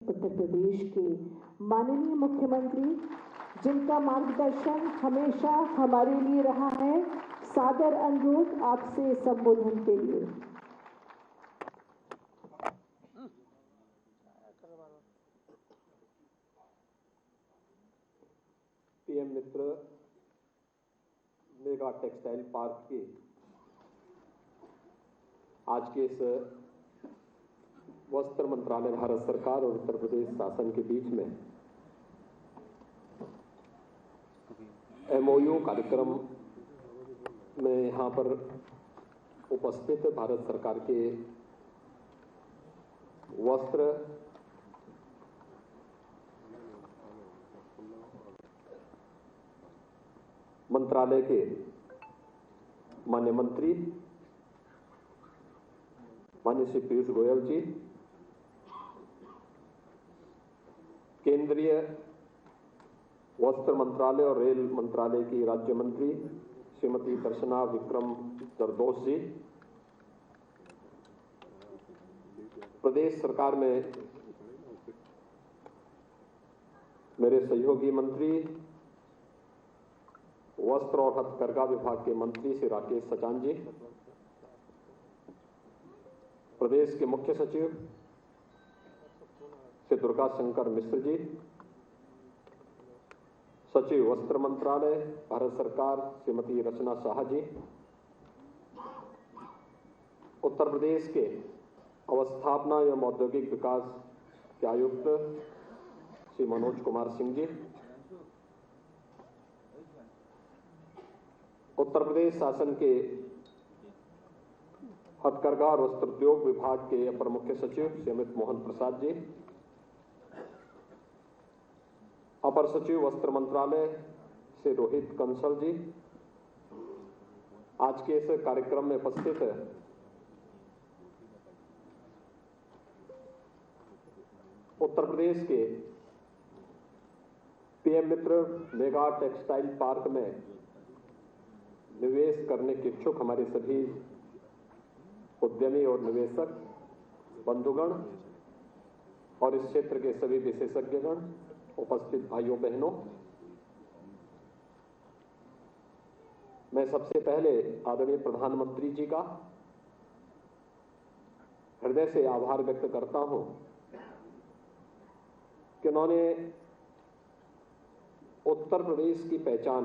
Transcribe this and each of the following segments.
उत्तर प्रदेश के माननीय मुख्यमंत्री, जिनका मार्गदर्शन हमेशा हमारे लिए रहा है, सादर अनुरोध आपसे संबोधन के लिए। पीएम मित्र मेगा टेक्सटाइल पार्क के आज के इस वस्त्र मंत्रालय भारत सरकार और उत्तर प्रदेश शासन के बीच में एमओयू कार्यक्रम में यहाँ पर उपस्थित भारत सरकार के वस्त्र मंत्रालय के माननीय मंत्री माननीय श्री पीयूष गोयल जी, केंद्रीय वस्त्र मंत्रालय और रेल मंत्रालय की राज्य मंत्री श्रीमती दर्शना विक्रम जरदोश जी, प्रदेश सरकार में मेरे सहयोगी मंत्री वस्त्र और हथकरघा विभाग के मंत्री श्री राकेश सचान जी, प्रदेश के मुख्य सचिव श्री दुर्गा शंकर मिश्र जी, सचिव वस्त्र मंत्रालय भारत सरकार श्रीमती रचना शाह जी, उत्तर प्रदेश के अवस्थापना एवं औद्योगिक विकास के आयुक्त श्री मनोज कुमार सिंह जी, उत्तर प्रदेश शासन के हथकरघा और वस्त्रोद्योग विभाग के अपर मुख्य सचिव श्री अमित मोहन प्रसाद जी, अपर सचिव वस्त्र मंत्रालय श्री रोहित कंसल जी, आज के इस कार्यक्रम में उपस्थित उत्तर प्रदेश के पीएम मित्र मेगा टेक्सटाइल पार्क में निवेश करने के इच्छुक हमारे सभी उद्यमी और निवेशक बंधुगण और इस क्षेत्र के सभी विशेषज्ञगण, उपस्थित भाइयों बहनों, मैं सबसे पहले आदरणीय प्रधानमंत्री जी का हृदय से आभार व्यक्त करता हूं कि उन्होंने उत्तर प्रदेश की पहचान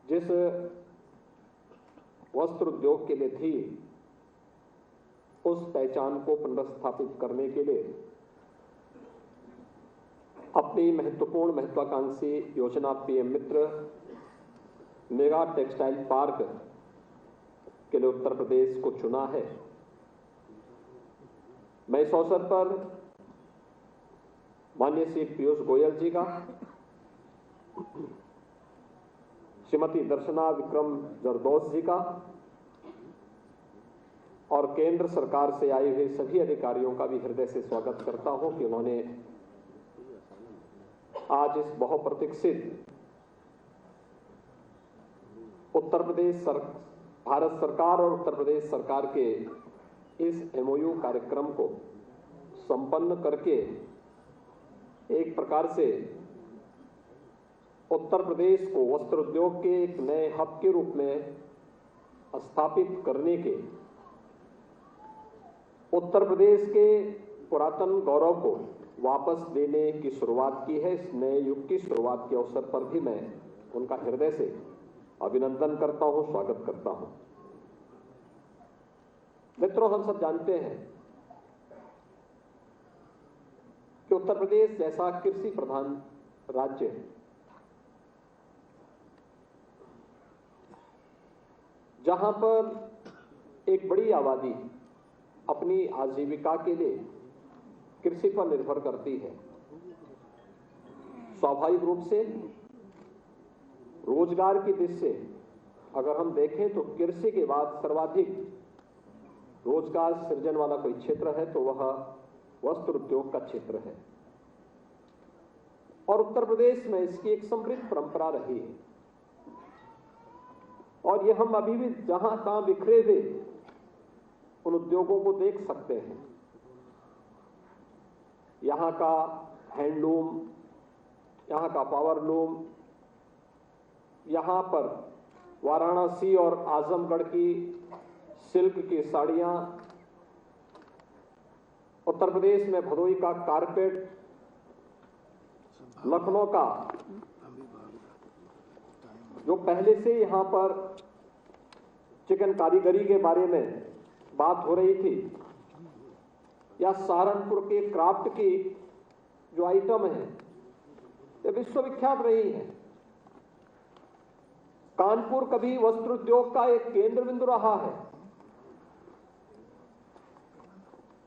जिस वस्त्र उद्योग के लिए थी, उस पहचान को पुनर्स्थापित करने के लिए अपनी महत्वाकांक्षी योजना पीएम मित्र मेगा टेक्सटाइल पार्क के लिए उत्तर प्रदेश को चुना है। मैं इस अवसर पर माननीय श्री पीयूष गोयल जी का, श्रीमती दर्शना विक्रम जरदोश जी का और केंद्र सरकार से आए हुए सभी अधिकारियों का भी हृदय से स्वागत करता हूं कि उन्होंने आज इस बहुप्रतीक्षित भारत सरकार और उत्तर प्रदेश सरकार के इस एमओयू कार्यक्रम को संपन्न करके एक प्रकार से उत्तर प्रदेश को वस्त्र उद्योग के एक नए हब के रूप में स्थापित करने के, उत्तर प्रदेश के पुरातन गौरव को वापस देने की शुरुआत की है। इस नए युग की शुरुआत के अवसर पर भी मैं उनका हृदय से अभिनंदन करता हूं, स्वागत करता हूं। मित्रों, हम सब जानते हैं कि उत्तर प्रदेश जैसा कृषि प्रधान राज्य है, जहां पर एक बड़ी आबादी अपनी आजीविका के लिए कृषि पर निर्भर करती है, स्वाभाविक रूप से रोजगार की दृष्टि से अगर हम देखें तो कृषि के बाद सर्वाधिक रोजगार सृजन वाला कोई क्षेत्र है तो वह वस्त्र उद्योग का क्षेत्र है। और उत्तर प्रदेश में इसकी एक समृद्ध परंपरा रही है और ये हम अभी भी जहां तहां बिखरे हुए उन उद्योगों को देख सकते हैं। यहाँ का हैंडलूम, यहाँ का पावरलूम, यहाँ पर वाराणसी और आजमगढ़ की सिल्क की साड़ियाँ, उत्तर प्रदेश में भदोही का कारपेट, लखनऊ का जो पहले से यहाँ पर चिकन कारीगरी के बारे में बात हो रही थी, या सहारनपुर के क्राफ्ट की जो आइटम है ये विश्वविख्यात रही है। कानपुर कभी वस्त्र उद्योग का एक केंद्र बिंदु रहा है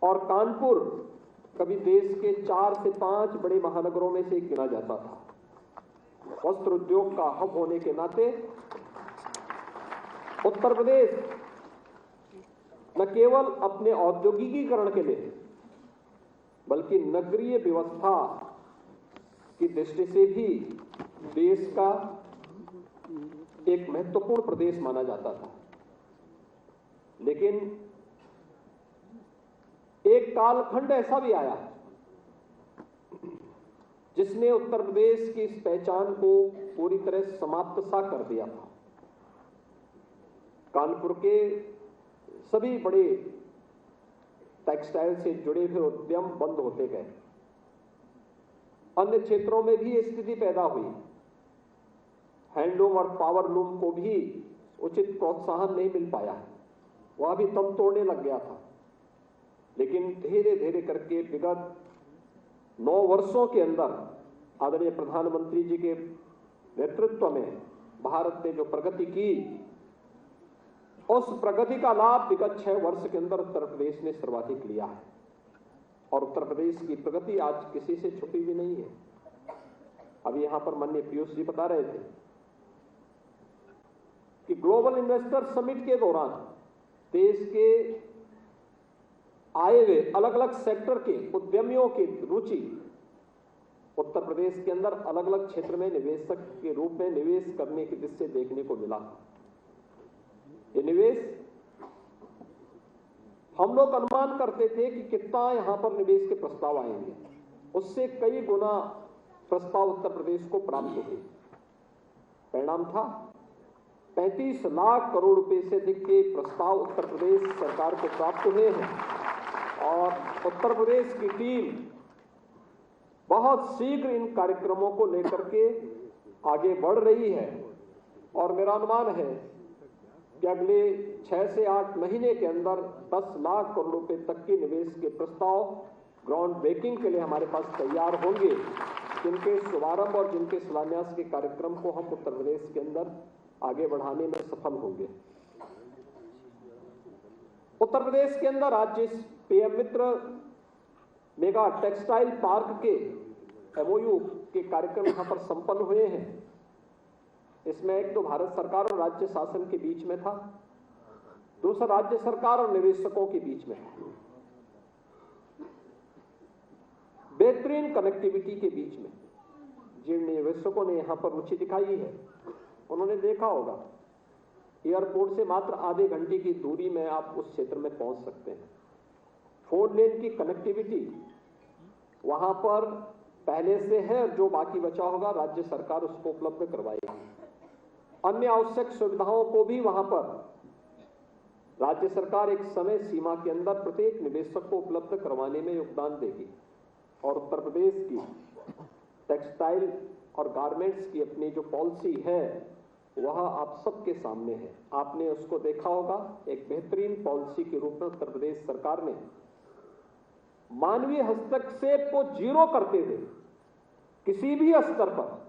और कानपुर कभी देश के 4 से 5 बड़े महानगरों में से एक गिना जाता था। वस्त्र उद्योग का हब होने के नाते उत्तर प्रदेश न केवल अपने औद्योगिकीकरण के लिए बल्कि नगरीय व्यवस्था की दृष्टि से भी देश का एक महत्वपूर्ण प्रदेश माना जाता था। लेकिन एक कालखंड ऐसा भी आया जिसने उत्तर प्रदेश की इस पहचान को पूरी तरह समाप्त सा कर दिया था। कानपुर के सभी बड़े टेक्सटाइल से जुड़े हुए उद्यम बंद होते गए। अन्य क्षेत्रों में भी ये स्थिति पैदा हुई। हैंडलूम और पावरलूम को भी उचित प्रोत्साहन नहीं मिल पाया, वह भी दम तोड़ने लग गया था। लेकिन धीरे धीरे करके विगत 9 वर्षों के अंदर आदरणीय प्रधानमंत्री जी के नेतृत्व में भारत ने जो प्रगति की, उस प्रगति का लाभ विगत 6 वर्ष के अंदर उत्तर प्रदेश ने सर्वाधिक लिया है। और उत्तर प्रदेश की प्रगति आज किसी से छुपी भी नहीं है। अभी यहां पर माननीय पीयूष जी बता रहे थे कि ग्लोबल इन्वेस्टर समिट के दौरान देश के आए हुए अलग अलग सेक्टर के उद्यमियों की रुचि उत्तर प्रदेश के अंदर अलग अलग क्षेत्र में निवेशक के रूप में निवेश करने की दृष्टि से देखने को मिला। ये निवेश हम लोग अनुमान करते थे कि कितना यहां पर निवेश के प्रस्ताव आएंगे, उससे कई गुना प्रस्ताव उत्तर प्रदेश को प्राप्त हुए। परिणाम था 35 लाख करोड़ रुपए से अधिक के प्रस्ताव उत्तर प्रदेश सरकार को प्राप्त हुए हैं और उत्तर प्रदेश की टीम बहुत शीघ्र इन कार्यक्रमों को लेकर के आगे बढ़ रही है। और मेरा अनुमान है कि अगले 6 से 8 महीने के अंदर 10 लाख करोड़ रुपए तक के निवेश के प्रस्ताव ग्राउंड ब्रेकिंग के लिए हमारे पास तैयार होंगे, जिनके शुभारंभ और जिनके शिलान्यास के कार्यक्रम को हम उत्तर प्रदेश के अंदर आगे बढ़ाने में सफल होंगे। उत्तर प्रदेश के अंदर आज जिस पीएम मित्र मेगा टेक्सटाइल पार्क के एमओयू के कार्यक्रम यहां पर संपन्न हुए हैं, इसमें एक तो भारत सरकार और राज्य शासन के बीच में था, दूसरा राज्य सरकार और निवेशकों के बीच में था, बेहतरीन कनेक्टिविटी के बीच में। जिन निवेशकों ने यहां पर रुचि दिखाई है उन्होंने देखा होगा एयरपोर्ट से मात्र आधे घंटे की दूरी में आप उस क्षेत्र में पहुंच सकते हैं। 4 लेन की कनेक्टिविटी वहां पर पहले से है, जो बाकी बचा होगा राज्य सरकार उसको उपलब्ध करवाएगी। अन्य आवश्यक सुविधाओं को भी वहां पर राज्य सरकार एक समय सीमा के अंदर प्रत्येक निवेशक को उपलब्ध करवाने में योगदान देगी। और उत्तर प्रदेश की टेक्सटाइल और गारमेंट्स की अपनी जो पॉलिसी है वह आप सबके सामने है। आपने उसको देखा होगा। एक बेहतरीन पॉलिसी के रूप में उत्तर प्रदेश सरकार ने मानवीय हस्तक्षेप को जीरो करते हुए किसी भी स्तर पर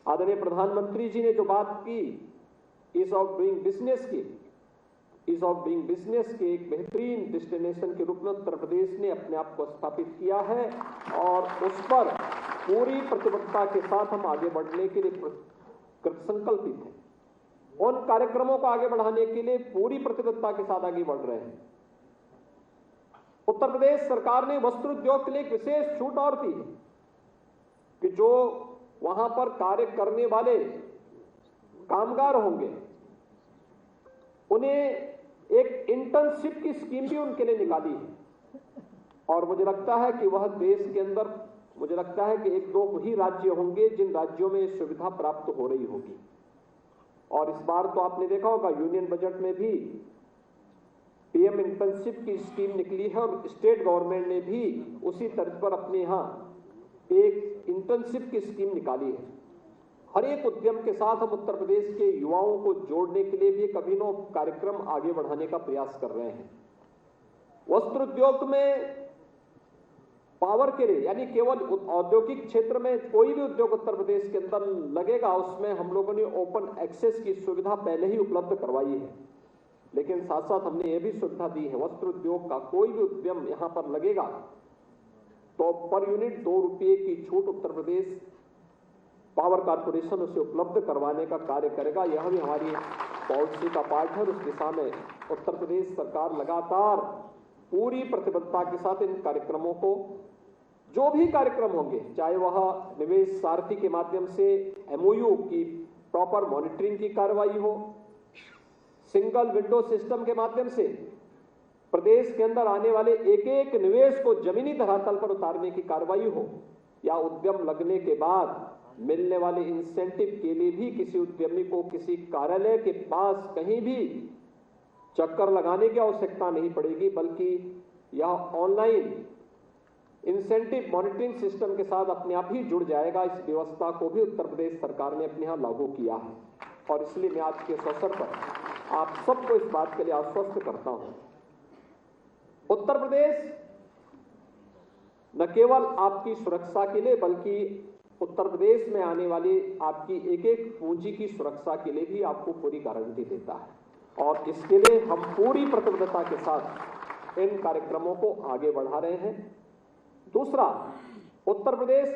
आदरणीय प्रधानमंत्री जी ने जो बात की ईज ऑफ डूइंग बिजनेस की, ईज ऑफ डूइंग बिजनेस के एक बेहतरीन डेस्टिनेशन के रूप में उत्तर प्रदेश ने अपने आप को स्थापित किया है और उस पर पूरी प्रतिबद्धता के साथ हम आगे बढ़ने के लिए कृतसंकल्पित हैं। उन कार्यक्रमों को आगे बढ़ाने के लिए पूरी प्रतिबद्धता के साथ आगे बढ़ रहे हैं। उत्तर प्रदेश सरकार ने वस्त्र उद्योग के लिए एक विशेष छूट और दी है कि जो वहां पर कार्य करने वाले कामगार होंगे उन्हें एक इंटर्नशिप की स्कीम भी उनके लिए निकाली है और मुझे लगता है कि वह देश के अंदर, मुझे लगता है कि एक दो ही राज्य होंगे जिन राज्यों में ये सुविधा प्राप्त हो रही होगी। और इस बार तो आपने देखा होगा यूनियन बजट में भी पीएम इंटर्नशिप की स्कीम निकली है और स्टेट गवर्नमेंट ने भी उसी तर्ज पर अपने यहां एक इंटर्नशिप की स्कीम निकाली है। हर एक उद्यम के साथ हम उत्तर प्रदेश के युवाओं को जोड़ने के लिए भी एक अभिनव कार्यक्रम आगे बढ़ाने का प्रयास कर रहे हैं। वस्त्र उद्योग में पावर के लिए, यानी केवल औद्योगिक क्षेत्र में कोई भी उद्योग उत्तर प्रदेश के अंदर लगेगा, उसमें हम लोगों ने ओपन एक्सेस की सुविधा पहले ही उपलब्ध करवाई है। लेकिन साथ साथ हमने ये भी सुविधा दी है, वस्त्र उद्योग का कोई भी उद्यम यहां पर लगेगा तो पर यूनिट 2 रुपये की छूट उत्तर प्रदेश पावर कारपोरेशन उसे उपलब्ध करवाने का कार्य करेगा। यह भी हमारी पॉलिसी का पार्ट है और उस दिशा में उत्तर प्रदेश सरकार लगातार पूरी प्रतिबद्धता के साथ इन कार्यक्रमों को, जो भी कार्यक्रम होंगे, चाहे वह निवेश सारथी के माध्यम से एमओयू की प्रॉपर मॉनिटरिंग की कार्रवाई हो, सिंगल विंडो सिस्टम के माध्यम से प्रदेश के अंदर आने वाले एक एक निवेश को जमीनी धरातल पर उतारने की कार्रवाई हो, या उद्यम लगने के बाद मिलने वाले इंसेंटिव के लिए भी किसी उद्यमी को किसी कार्यालय के पास कहीं भी चक्कर लगाने की आवश्यकता नहीं पड़ेगी, बल्कि यह ऑनलाइन इंसेंटिव मॉनिटरिंग सिस्टम के साथ अपने आप ही जुड़ जाएगा। इस व्यवस्था को भी उत्तर प्रदेश सरकार ने अपने यहां लागू किया है और इसलिए मैं आज के इस अवसर पर आप सबको इस बात के लिए आश्वस्त करता हूं, उत्तर प्रदेश न केवल आपकी सुरक्षा के लिए बल्कि उत्तर प्रदेश में आने वाली आपकी एक एक पूंजी की सुरक्षा के लिए भी आपको पूरी गारंटी देता है और इसके लिए हम पूरी प्रतिबद्धता के साथ इन कार्यक्रमों को आगे बढ़ा रहे हैं। दूसरा, उत्तर प्रदेश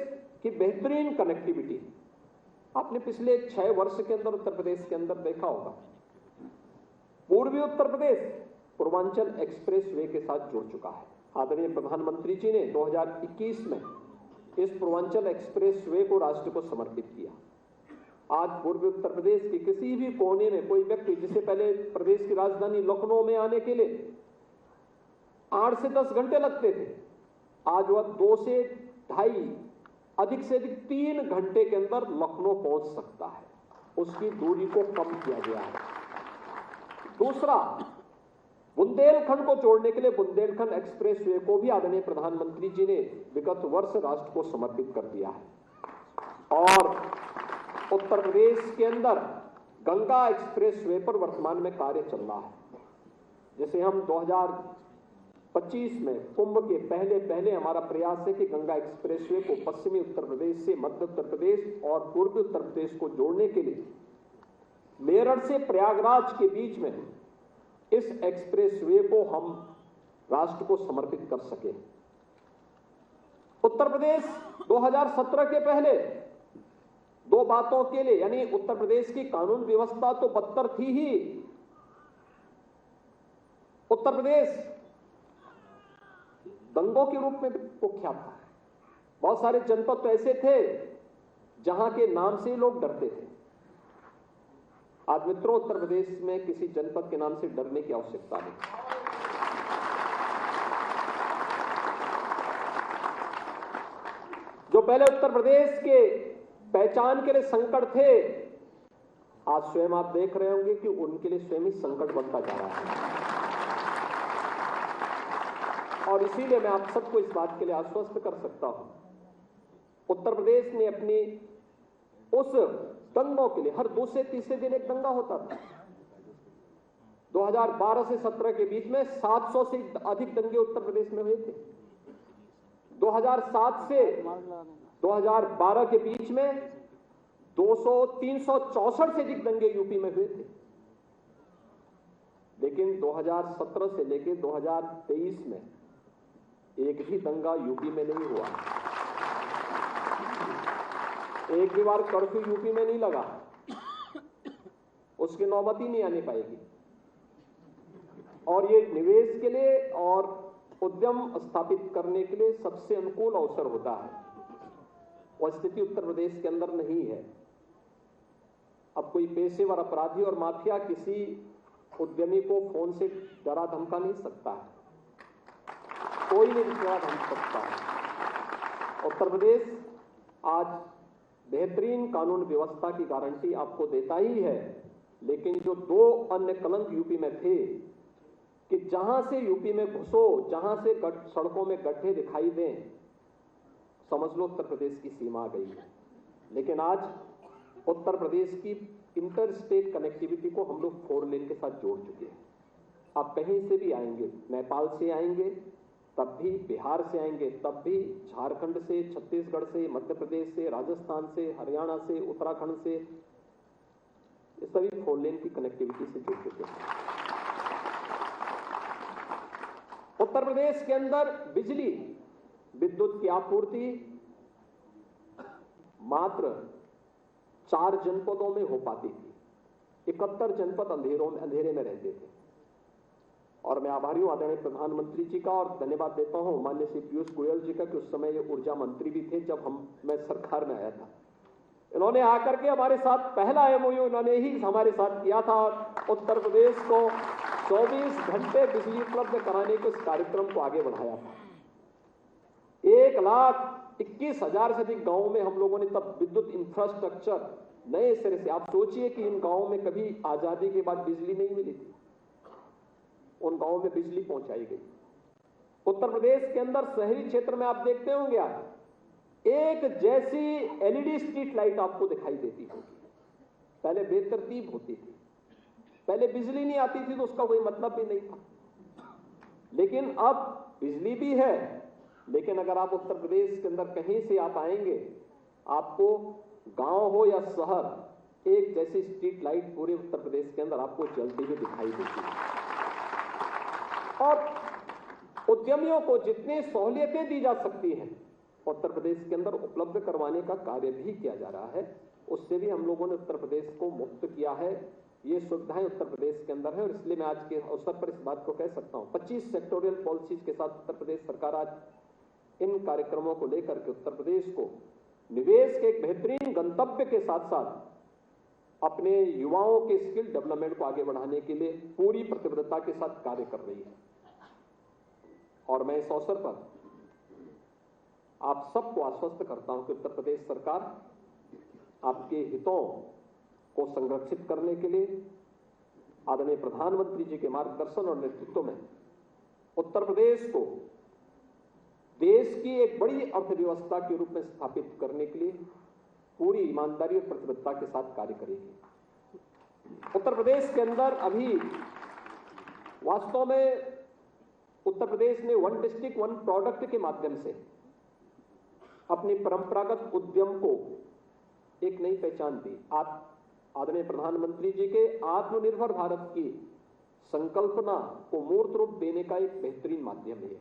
की बेहतरीन कनेक्टिविटी आपने पिछले 6 वर्ष के अंदर उत्तर प्रदेश के अंदर देखा होगा। पूर्वी उत्तर प्रदेश पूर्वांचल एक्सप्रेस वे के साथ जुड़ चुका है। आदरणीय प्रधानमंत्री जी ने 2021 में इस पूर्वांचल एक्सप्रेस वे को राष्ट्र को समर्पित किया। आज पूर्वी उत्तर प्रदेश के किसी भी कोने में कोई व्यक्ति, जिसे पहले प्रदेश की राजधानी लखनऊ में आने के लिए 8 से 10 घंटे लगते थे, आज वह 2 से 2.5 अधिक से अधिक 3 घंटे के अंदर लखनऊ पहुंच सकता है। उसकी दूरी को कम किया गया है। दूसरा, बुंदेलखंड को जोड़ने के लिए बुंदेलखंड एक्सप्रेस वे को भी आदरणीय प्रधानमंत्री जी ने विगत वर्ष राष्ट्र को समर्पित कर दिया है और उत्तर प्रदेश के अंदर गंगा एक्सप्रेस वे पर वर्तमान में कार्य चल रहा है, जिसे हम 2025 में कुंभ के पहले हमारा प्रयास है कि गंगा एक्सप्रेस वे को पश्चिमी उत्तर प्रदेश से मध्य उत्तर प्रदेश और पूर्वी उत्तर प्रदेश को जोड़ने के लिए मेरठ से प्रयागराज के बीच में इस एक्सप्रेस वे को हम राष्ट्र को समर्पित कर सके। उत्तर प्रदेश 2017 के पहले 2 बातों के लिए, यानी उत्तर प्रदेश की कानून व्यवस्था तो बदतर थी ही, उत्तर प्रदेश दंगों के रूप में कुख्यात था। बहुत सारे जनपद तो ऐसे थे जहां के नाम से लोग डरते थे। आज मित्रों, उत्तर प्रदेश में किसी जनपद के नाम से डरने की आवश्यकता नहीं। जो पहले उत्तर प्रदेश के पहचान के लिए संकट थे, आज स्वयं आप देख रहे होंगे कि उनके लिए स्वयं ही संकट बनता जा रहा है। और इसीलिए मैं आप सबको इस बात के लिए आश्वस्त कर सकता हूं, उत्तर प्रदेश ने अपनी उस दंगों के लिए, हर दूसरे तीसरे दिन एक दंगा होता था। 2012 से 17 के बीच में 700 से अधिक दंगे उत्तर प्रदेश में हुए थे। 2007 से 2012 के बीच में 364 से अधिक दंगे यूपी में हुए थे। लेकिन 2017 से लेकर 2023 में एक भी दंगा यूपी में नहीं हुआ। एक भी बार कर्फ्यू यूपी में नहीं लगा, उसकी नौबत ही नहीं आने पाएगी। और ये निवेश के लिए और उद्यम स्थापित करने के लिए सबसे अनुकूल अवसर होता है। वह स्थिति उत्तर प्रदेश के अंदर नहीं है। अब कोई पेशेवर अपराधी और माफिया किसी उद्यमी को फोन से डरा धमका नहीं सकता है। कोई नहीं रिश्तेदार हम सकता है। उत्तर प्रदेश आज बेहतरीन कानून व्यवस्था की गारंटी आपको देता ही है, लेकिन जो दो अन्य कलंक यूपी में थे कि जहां से यूपी में घुसो, जहां से सड़कों में गड्ढे दिखाई दें, समझ लो उत्तर प्रदेश की सीमा आ गई है। लेकिन आज उत्तर प्रदेश की इंटर स्टेट कनेक्टिविटी को हम लोग 4 लेन के साथ जोड़ चुके हैं। आप कहीं से भी आएंगे, नेपाल से आएंगे तब भी, बिहार से आएंगे तब भी, झारखंड से, छत्तीसगढ़ से, मध्य प्रदेश से, राजस्थान से, हरियाणा से, उत्तराखंड से, ये सभी 4 लेन की कनेक्टिविटी से जुड़ चुके हैं। उत्तर प्रदेश के अंदर बिजली, विद्युत की आपूर्ति मात्र 4 जनपदों में हो पाती थी। 71 जनपद अंधेरे में रहते थे। और मैं आभारी हूं आदरणीय प्रधानमंत्री जी का और धन्यवाद देता हूं माननीय श्री पीयूष गोयल जी का कि उस समय ये ऊर्जा मंत्री भी थे जब मैं सरकार में आया था। इन्होंने आकर के हमारे साथ पहला एमओयू इन्होंने ही हमारे साथ किया था। उत्तर प्रदेश को 24 घंटे बिजली उपलब्ध कराने के इस कार्यक्रम को आगे बढ़ाया था। 1,21,000 से अधिक गांवों में हम लोगों ने तब विद्युत इंफ्रास्ट्रक्चर नए सिरे से, आप सोचिए कि इन गांवों में कभी आजादी के बाद बिजली नहीं मिली थी, उन गांवों में बिजली पहुंचाई गई। उत्तर प्रदेश के अंदर शहरी क्षेत्र में आप देखते होंगे, एक जैसी एलईडी स्ट्रीट लाइट आपको दिखाई देती होगी। पहले बेतरतीब होती थी, पहले बिजली नहीं आती थी तो उसका कोई मतलब भी नहीं था। लेकिन अब बिजली भी है, लेकिन अगर आप उत्तर प्रदेश के अंदर कहीं से आप आएंगे, आपको गांव हो या शहर, एक जैसी स्ट्रीट लाइट पूरे उत्तर प्रदेश के अंदर आपको जलती हुई दिखाई देती है। और उद्यमियों को जितनी सहूलियतें दी जा सकती हैं उत्तर प्रदेश के अंदर उपलब्ध करवाने का कार्य भी किया जा रहा है। उससे भी हम लोगों ने उत्तर प्रदेश को मुक्त किया है। ये सुविधाएं उत्तर प्रदेश के अंदर है और इसलिए मैं आज के अवसर पर इस बात को कह सकता हूं, 25 सेक्टोरियल पॉलिसीज के साथ उत्तर प्रदेश सरकार आज इन कार्यक्रमों को लेकर के उत्तर प्रदेश को निवेश के एक बेहतरीन गंतव्य के साथ साथ अपने युवाओं के स्किल डेवलपमेंट को आगे बढ़ाने के लिए पूरी प्रतिबद्धता के साथ कार्य कर रही है। और मैं इस अवसर पर आप सबको आश्वस्त करता हूं कि उत्तर प्रदेश सरकार आपके हितों को संरक्षित करने के लिए आदरणीय प्रधानमंत्री जी के मार्गदर्शन और नेतृत्व में उत्तर प्रदेश को देश की एक बड़ी अर्थव्यवस्था के रूप में स्थापित करने के लिए पूरी ईमानदारी और प्रतिबद्धता के साथ कार्य करेगी। उत्तर प्रदेश के अंदर अभी वास्तव में उत्तर प्रदेश ने 1 डिस्ट्रिक्ट 1 प्रोडक्ट के माध्यम से अपनी परंपरागत उद्यम को एक नई पहचान दी। आदरणीय प्रधानमंत्री जी के आत्मनिर्भर भारत की संकल्पना को मूर्त रूप देने का एक बेहतरीन माध्यम है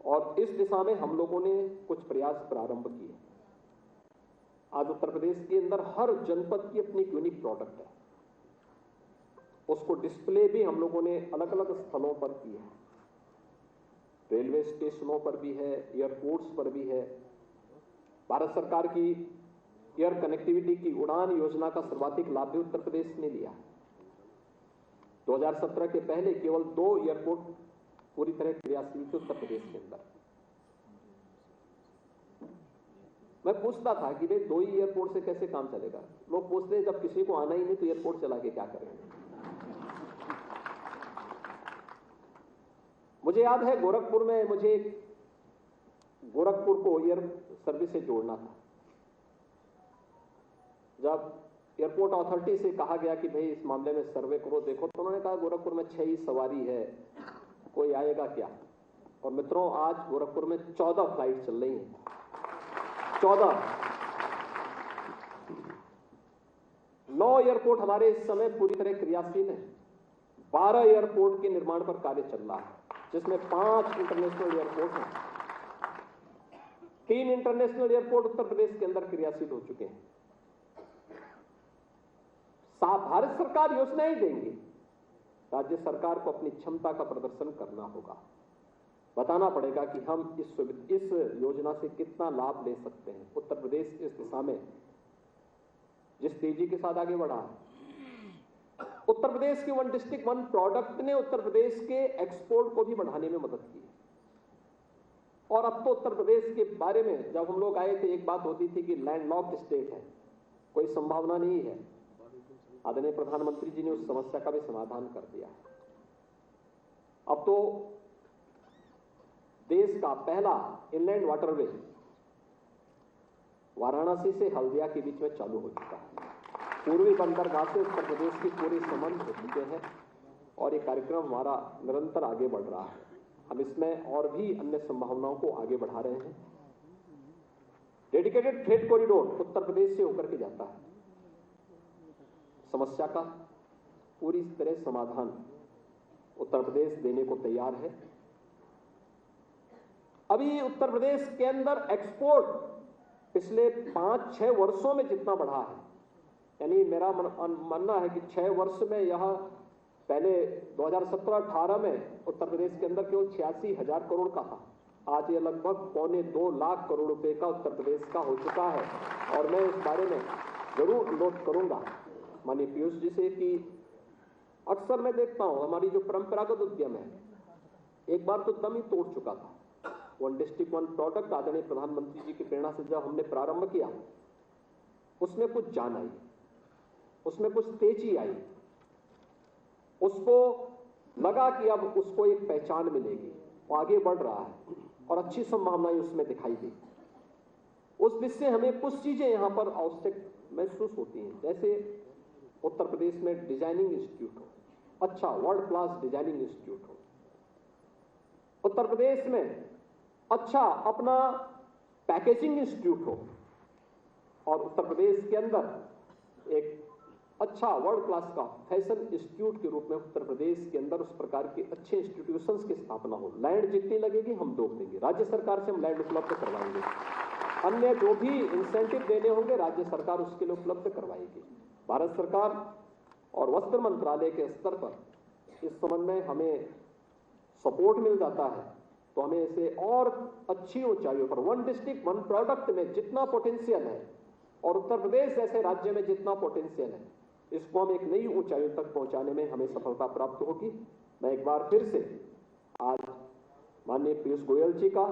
और इस दिशा में हम लोगों ने कुछ प्रयास प्रारंभ किए। आज उत्तर प्रदेश के अंदर हर जनपद की अपनी यूनिक प्रोडक्ट है, उसको डिस्प्ले भी हम लोगों ने अलग अलग स्थलों पर की है। रेलवे स्टेशनों पर भी है, एयरपोर्ट्स पर भी है। भारत सरकार की एयर कनेक्टिविटी की उड़ान योजना का सर्वाधिक लाभ भी उत्तर प्रदेश ने लिया। 2017 के पहले केवल 2 एयरपोर्ट पूरी तरह क्रियाशील थे उत्तर प्रदेश के अंदर। मैं पूछता था कि भाई 2 ही एयरपोर्ट से कैसे काम चलेगा। लोग पूछते हैं जब किसी को आना ही नहीं तो एयरपोर्ट चला के क्या करेंगे। मुझे याद है गोरखपुर में मुझे गोरखपुर को एयर सर्विस से जोड़ना था। जब एयरपोर्ट अथॉरिटी से कहा गया कि भाई इस मामले में सर्वे करो, देखो, तो उन्होंने कहा गोरखपुर में 6 ही सवारी है, कोई आएगा क्या। और मित्रों, आज गोरखपुर में 14 फ्लाइट चल रही हैं। 14। 9 एयरपोर्ट हमारे इस समय पूरी तरह क्रियाशील है। 12 एयरपोर्ट के निर्माण पर कार्य चल रहा है, जिसमें 5 इंटरनेशनल एयरपोर्ट हैं। 3 इंटरनेशनल एयरपोर्ट उत्तर प्रदेश के अंदर क्रियाशील हो चुके हैं। भारत सरकार योजनाएं देंगी, राज्य सरकार को अपनी क्षमता का प्रदर्शन करना होगा, बताना पड़ेगा कि हम इस योजना से कितना लाभ ले सकते हैं। उत्तर प्रदेश इस दिशा में जिस तेजी के साथ आगे बढ़ा है, उत्तर प्रदेश के वन डिस्ट्रिक्ट वन प्रोडक्ट ने उत्तर प्रदेश के एक्सपोर्ट को भी बढ़ाने में मदद की। और अब तो उत्तर प्रदेश के बारे में जब हम लोग आए थे, एक बात होती थी कि लैंडलॉक्ड स्टेट है, कोई संभावना नहीं है। आदरणीय प्रधानमंत्री जी ने उस समस्या का भी समाधान कर दिया। अब तो देश का पहला इनलैंड वाटरवे वाराणसी से हल्दिया के बीच में चालू हो चुका है। पूर्वी बंदरगाह से उत्तर प्रदेश की पूरी संबंध हो चुके हैं और ये कार्यक्रम हमारा निरंतर आगे बढ़ रहा है। हम इसमें और भी अन्य संभावनाओं को आगे बढ़ा रहे हैं। Dedicated freight corridor Uttar Pradesh से होकर के जाता है। समस्या का पूरी तरह समाधान उत्तर प्रदेश देने को तैयार है। अभी उत्तर प्रदेश के अंदर एक्सपोर्ट पिछले 5-6 वर्षों में जितना बढ़ा है, यानी मेरा मानना है कि 6 वर्ष में यह पहले 2017-18 में उत्तर प्रदेश के अंदर केवल 86,000 करोड़ का था। आज ये लगभग 2.25 लाख करोड़ रुपए का उत्तर प्रदेश का हो चुका है। और मैं इस बारे में जरूर नोट करूंगा माननीय पीयूष जी से कि अक्सर मैं देखता हूं हमारी जो परंपरागत उद्यम है, एक बार तो दम ही तोड़ चुका था। वन डिस्ट्रिक्ट वन प्रोडक्ट आदरणीय प्रधानमंत्री जी की प्रेरणा से जब हमने प्रारंभ किया, उसमें कुछ जान आई, उसमें कुछ तेजी आई, उसको लगा कि अब उसको एक पहचान मिलेगी, वो आगे बढ़ रहा है और अच्छी संभावनाएं उसमें दिखाई दी। उस दिशा से हमें कुछ चीजें यहां पर आवश्यक महसूस होती हैं। जैसे उत्तर प्रदेश में डिजाइनिंग इंस्टीट्यूट हो, अच्छा वर्ल्ड क्लास डिजाइनिंग इंस्टीट्यूट हो। उत्तर प्रदेश में अच्छा अपना पैकेजिंग इंस्टीट्यूट हो और उत्तर प्रदेश के अंदर एक अच्छा वर्ल्ड क्लास का फैशन इंस्टीट्यूट के रूप में उत्तर प्रदेश के अंदर उस प्रकार के अच्छे इंस्टीट्यूशंस की स्थापना हो। लैंड जितनी लगेगी हम दो देंगे, राज्य सरकार से हम लैंड उपलब्ध करवाएंगे। अन्य जो भी इंसेंटिव देने होंगे राज्य सरकार उसके लिए उपलब्ध करवाएगी। भारत सरकार और वस्त्र मंत्रालय के स्तर पर इस संबंध में हमें सपोर्ट मिल जाता है तो हमें इसे और अच्छी ऊंचाइयों पर वन डिस्ट्रिक्ट वन प्रोडक्ट में जितना पोटेंशियल है और उत्तर प्रदेश जैसे राज्य में जितना पोटेंशियल है, इसको हम एक नई ऊंचाइयों तक पहुंचाने में हमें सफलता प्राप्त होगी। मैं एक बार फिर से आज माननीय पीयूष गोयल जी का,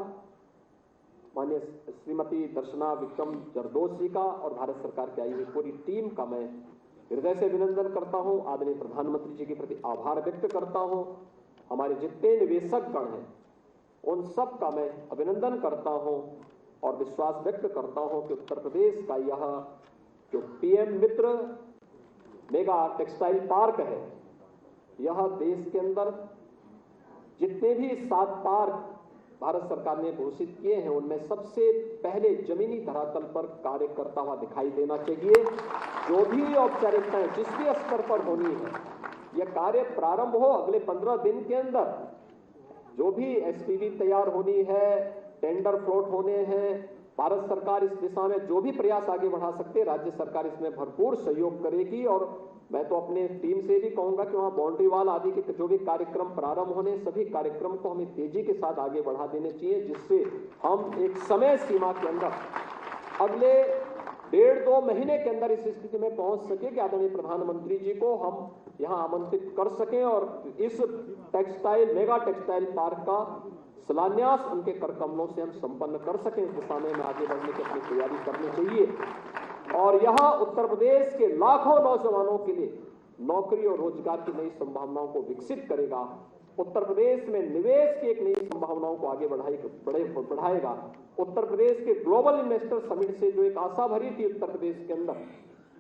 माननीय श्रीमती दर्शना विक्रम जरदोश जी का और भारत सरकार की आई हुई पूरी टीम का मैं हृदय से अभिनंदन करता हूं। आदरणीय प्रधानमंत्री जी के प्रति आभार व्यक्त करता हूं। हमारे जितने निवेशकगण हैं उन सब का मैं अभिनंदन करता हूं और विश्वास व्यक्त करता हूं कि उत्तर प्रदेश का यह जो पीएम मित्र मेगा टेक्सटाइल पार्क है, यह देश के अंदर जितने भी 7 पार्क भारत सरकार ने घोषित किए हैं उनमें सबसे पहले जमीनी धरातल पर कार्य करता हुआ दिखाई देना चाहिए। जो भी औपचारिकताएं जिस भी स्तर पर होनी है, यह कार्य प्रारंभ हो अगले 15 दिन के अंदर। जो भी एसपीवी तैयार होनी है, टेंडर फ्लोट होने हैं, भारत सरकार इस दिशा में जो भी प्रयास आगे बढ़ा सकते हैं, राज्य सरकार इसमें भरपूर सहयोग करेगी। और मैं तो अपने टीम से भी कहूंगा कि वहां बाउंड्री वाल आदि के जो भी कार्यक्रम प्रारंभ होने, सभी कार्यक्रम को हमें तेजी के साथ आगे बढ़ा देने चाहिए, जिससे हम एक समय सीमा के अंदर अगले 1.5-2 महीने के अंदर इस स्थिति में पहुंच सके कि आदरणीय प्रधानमंत्री जी को हम यहां आमंत्रित कर सकें और इस मेगा टेक्सटाइल पार्क का शिलान्यास उनके कर कमलों से हम संपन्न कर सकें। इस दिशा में आगे बढ़ने की अपनी तैयारी करनी चाहिए और यह उत्तर प्रदेश के लाखों नौजवानों के लिए नौकरी और रोजगार की नई संभावनाओं को विकसित करेगा। उत्तर प्रदेश में निवेश की एक नई संभावनाओं को आगे बढ़ाएगा। उत्तर प्रदेश के ग्लोबल इन्वेस्टर समिट से जो एक आशा भरी थी उत्तर प्रदेश के अंदर,